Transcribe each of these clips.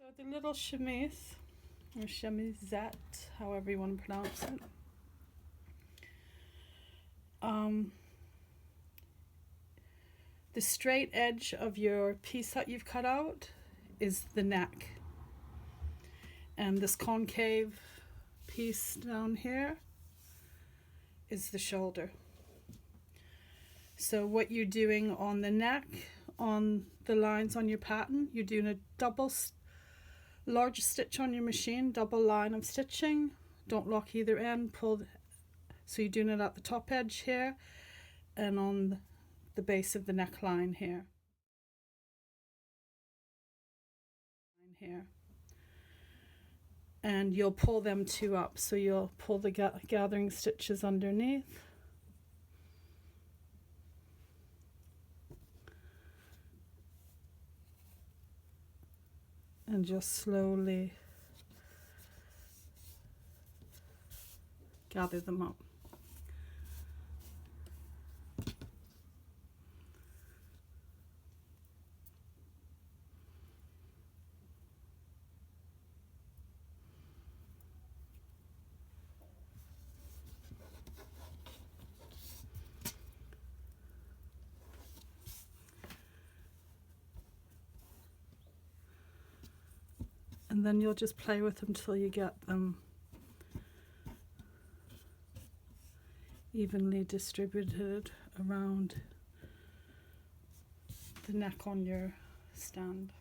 So the little chemise, or chemisette, however you want to pronounce it. The straight edge of your piece that you've cut out is the neck. And this concave piece down here is the shoulder. So what you're doing on the neck, on the lines on your pattern, you're doing a large stitch on your machine, double line of stitching. Don't lock either end, pull. So you're doing it at the top edge here and on the base of the neckline here. And you'll pull them two up. So you'll pull the gathering stitches underneath. And just slowly gather them up. And then you'll just play with them until you get them evenly distributed around the neck on your stand.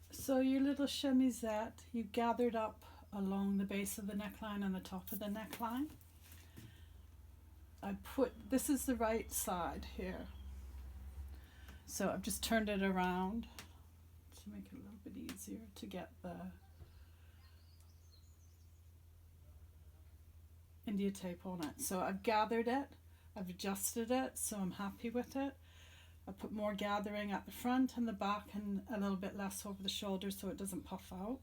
So your little chemisette, you gathered up along the base of the neckline and the top of the neckline. This is the right side here. So I've just turned it around to make it a little bit easier to get the India tape on it. So I've gathered it, I've adjusted it, so I'm happy with it. I put more gathering at the front and the back and a little bit less over the shoulder so it doesn't puff out.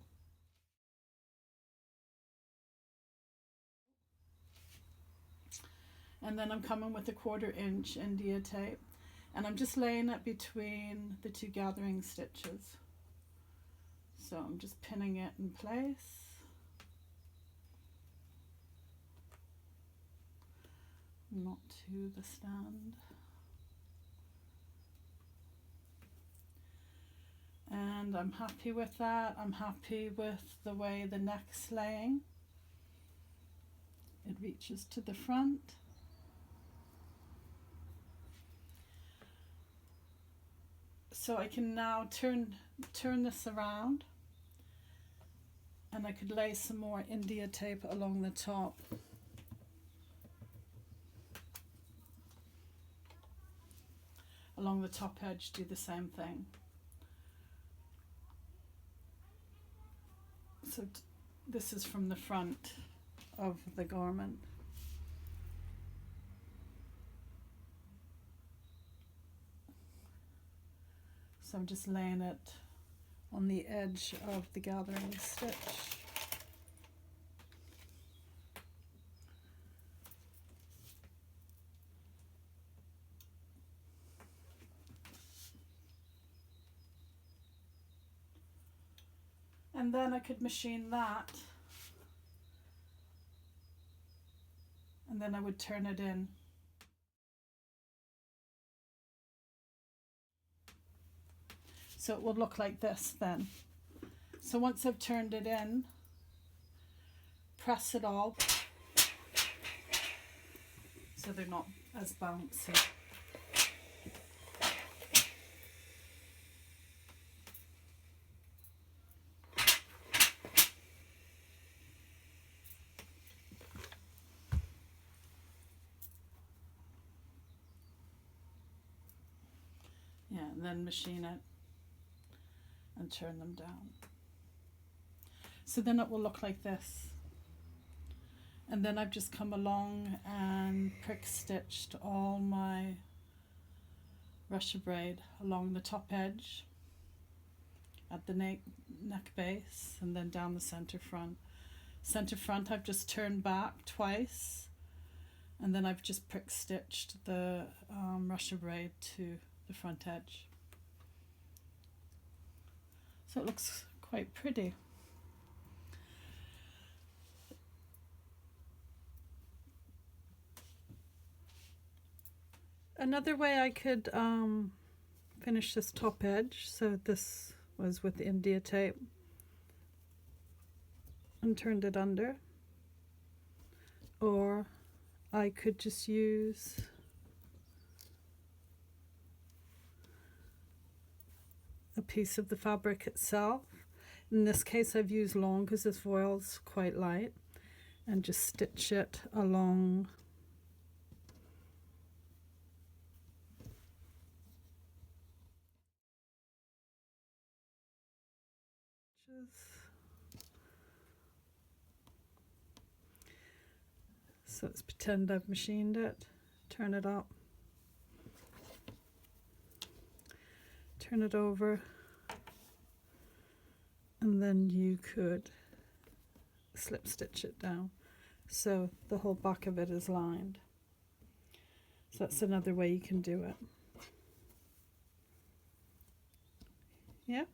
And then I'm coming with a 1/4 inch India tape. And I'm just laying it between the two gathering stitches. So I'm just pinning it in place. Not to the stand. And I'm happy with that. I'm happy with the way the neck's laying. It reaches to the front. So I can now turn this around and I could lay some more India tape along the top. Along the top edge, do the same thing. So this is from the front of the garment. So I'm just laying it on the edge of the gathering stitch. And then I could machine that. And then I would turn it in. So it will look like this then. So once I've turned it in, press it all so they're not as bouncy. Yeah, and then machine it and turn them down. So then it will look like this. And then I've just come along and prick stitched all my Russia braid along the top edge at the neck base and then down the center front. Center front I've just turned back twice And then I've just prick stitched the Russia braid to the front edge. So it looks quite pretty. Another way I could finish this top edge, so this was with India tape, and turned it under, or I could just use a piece of the fabric itself. In this case I've used long because this foil's quite light, and just stitch it along so let's pretend I've machined it, turn it up, turn it over, and then you could slip stitch it down so the whole back of it is lined. So that's another way you can do it. Yeah.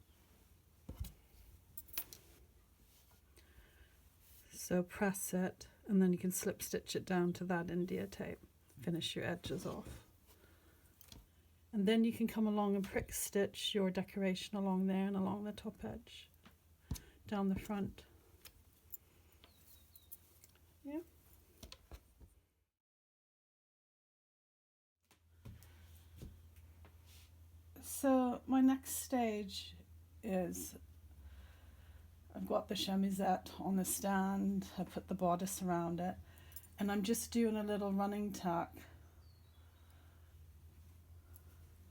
So press it, and then you can slip stitch it down to that India tape. Finish your edges off. And then you can come along and prick stitch your decoration along there and along the top edge, down the front. Yeah. So my next stage is I've got the chemisette on the stand, I put the bodice around it, and I'm just doing a little running tack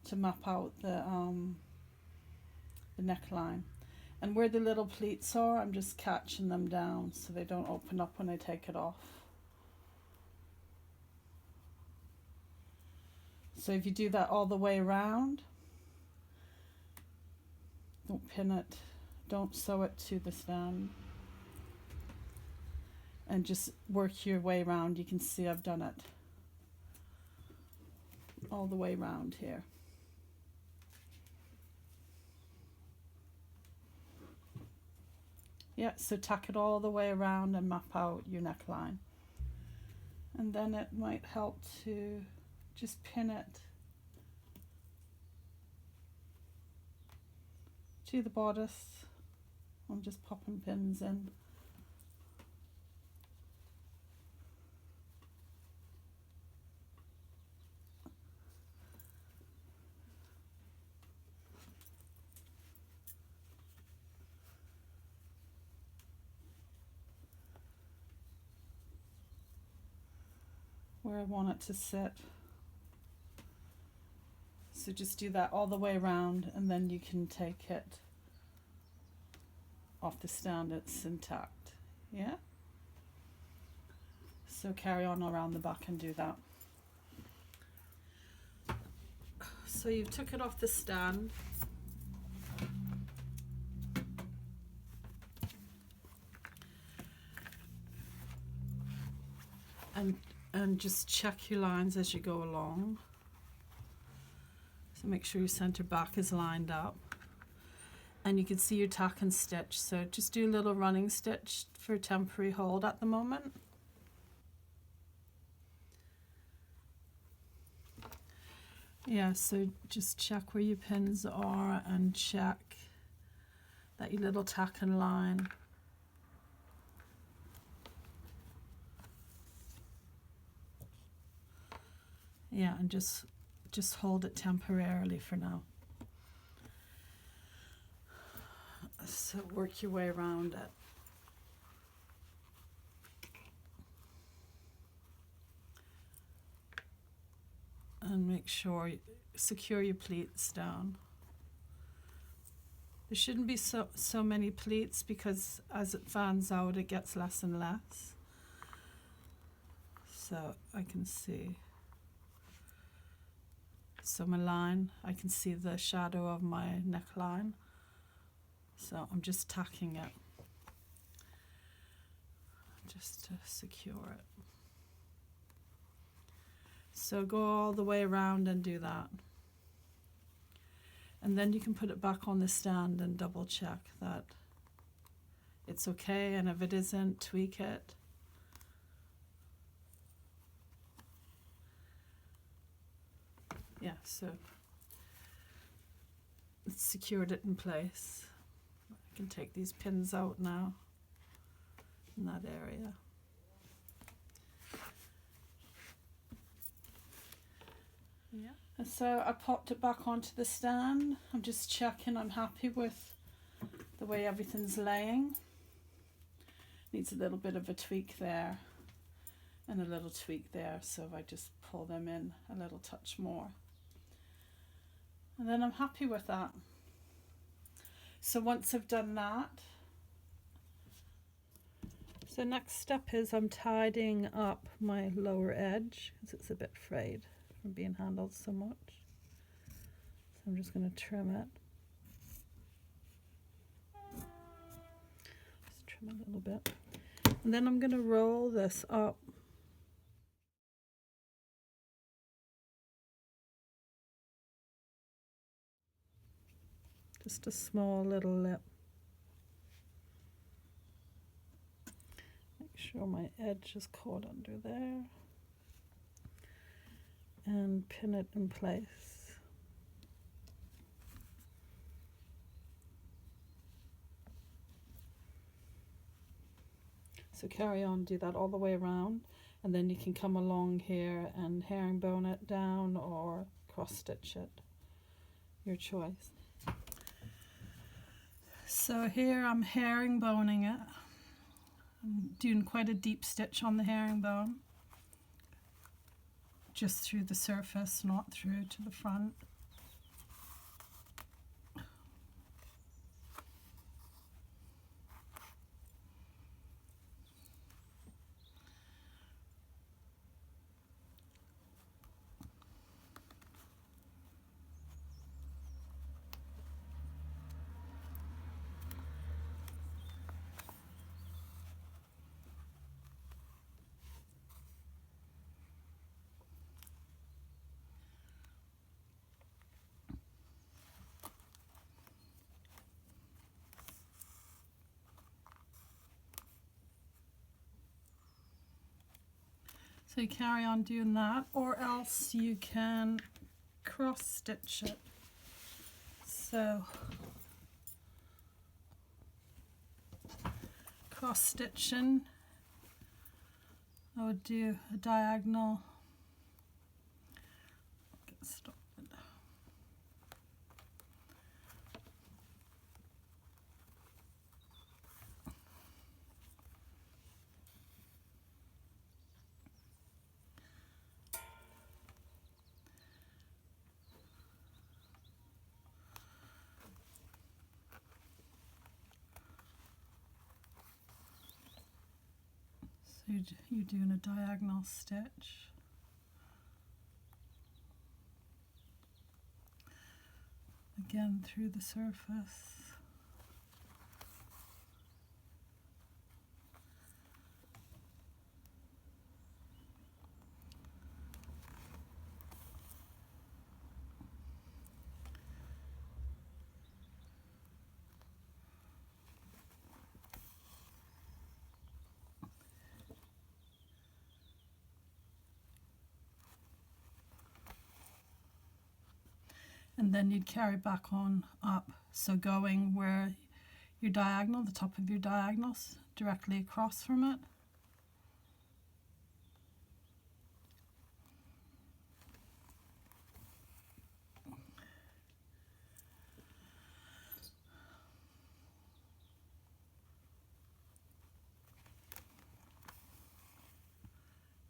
to map out the neckline. And where the little pleats are, I'm just catching them down so they don't open up when I take it off. So if you do that all the way around, don't pin it, don't sew it to the stand, and just work your way around. You can see I've done it all the way around here. Yeah, so tack it all the way around and map out your neckline. And then it might help to just pin it to the bodice. I'm just popping pins in. Where I want it to sit. So just do that all the way around, and then you can take it off the stand, it's intact. Yeah? So carry on around the back and do that. So you took it off the stand. And just check your lines as you go along. So make sure your center back is lined up. And you can see your tack and stitch. So just do a little running stitch for temporary hold at the moment. Yeah, so just check where your pins are and check that your little tack and line. Yeah, and just hold it temporarily for now. So work your way around it. And make sure you secure your pleats down. There shouldn't be so many pleats because as it fans out it gets less and less. So I can see. So my line, I can see the shadow of my neckline. So I'm just tacking it just to secure it. So go all the way around and do that. And then you can put it back on the stand and double check that it's okay, and if it isn't, tweak it. Yeah, so it's secured it in place. I can take these pins out now in that area. Yeah. And so I popped it back onto the stand. I'm just checking I'm happy with the way everything's laying. Needs a little bit of a tweak there and a little tweak there, so if I just pull them in a little touch more. And then I'm happy with that. So once I've done that, so next step is I'm tidying up my lower edge because it's a bit frayed from being handled so much. So I'm just going to trim it. Just trim a little bit. And then I'm going to roll this up. Just a small little lip. Make sure my edge is caught under there. And pin it in place. So carry on, do that all the way around, and then you can come along here and herringbone it down or cross stitch it, your choice. So here I'm herringboning it. I'm doing quite a deep stitch on the herringbone, just through the surface, not through to the front. So you carry on doing that, or else you can cross stitch it. So cross stitching, I would do a diagonal. Get started. So you're doing a diagonal stitch. Again through the surface. And then you'd carry back on up, so going where your diagonal, the top of your diagonals, directly across from it.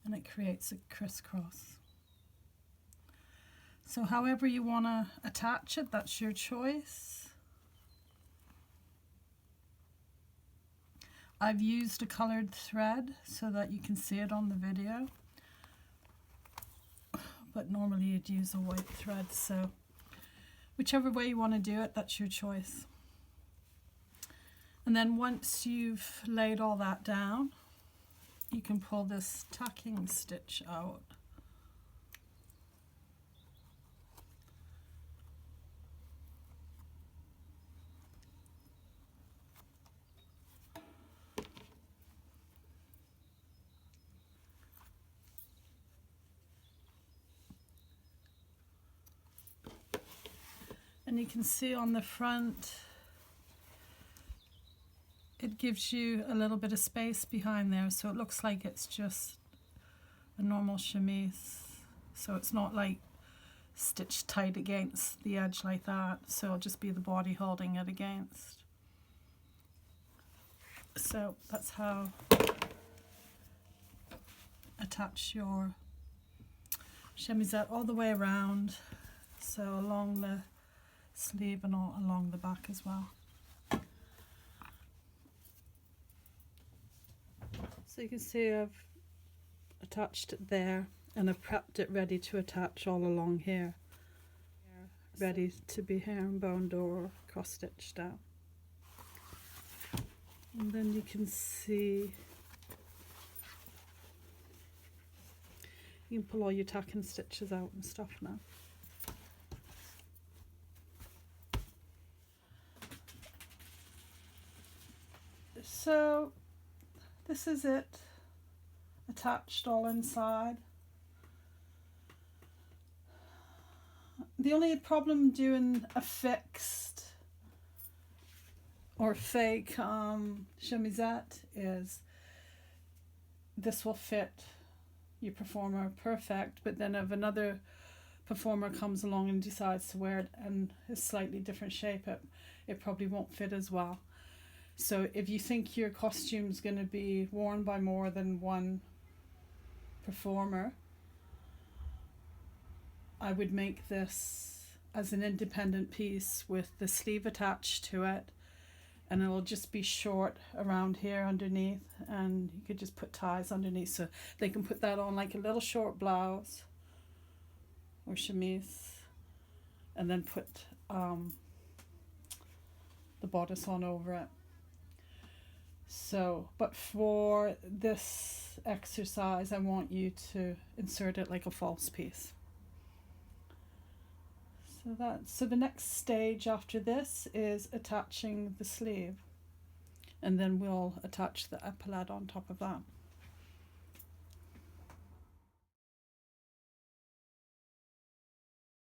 And it creates a crisscross. So however you want to attach it, that's your choice. I've used a colored thread so that you can see it on the video, but normally you'd use a white thread, so whichever way you want to do it, that's your choice. And then once you've laid all that down, you can pull this tacking stitch out. And you can see on the front, it gives you a little bit of space behind there, so it looks like it's just a normal chemise. So it's not like stitched tight against the edge like that, so it'll just be the body holding it against. So that's how attach your chemisette all the way around, so along the sleeve and all along the back as well. So you can see I've attached it there, and I've prepped it ready to attach all along here, ready to be herringboned or cross stitched down. And then you can see, you can pull all your tacking stitches out and stuff now. So this is it, attached all inside. The only problem doing a fixed or fake chemisette is this will fit your performer perfect, but then if another performer comes along and decides to wear it in a slightly different shape, it probably won't fit as well. So if you think your costume's going to be worn by more than one performer, I would make this as an independent piece with the sleeve attached to it, and it'll just be short around here underneath, and you could just put ties underneath so they can put that on like a little short blouse or chemise, and then put the bodice on over it. So, but for this exercise, I want you to insert it like a false piece. So the next stage after this is attaching the sleeve, and then we'll attach the epaulette on top of that.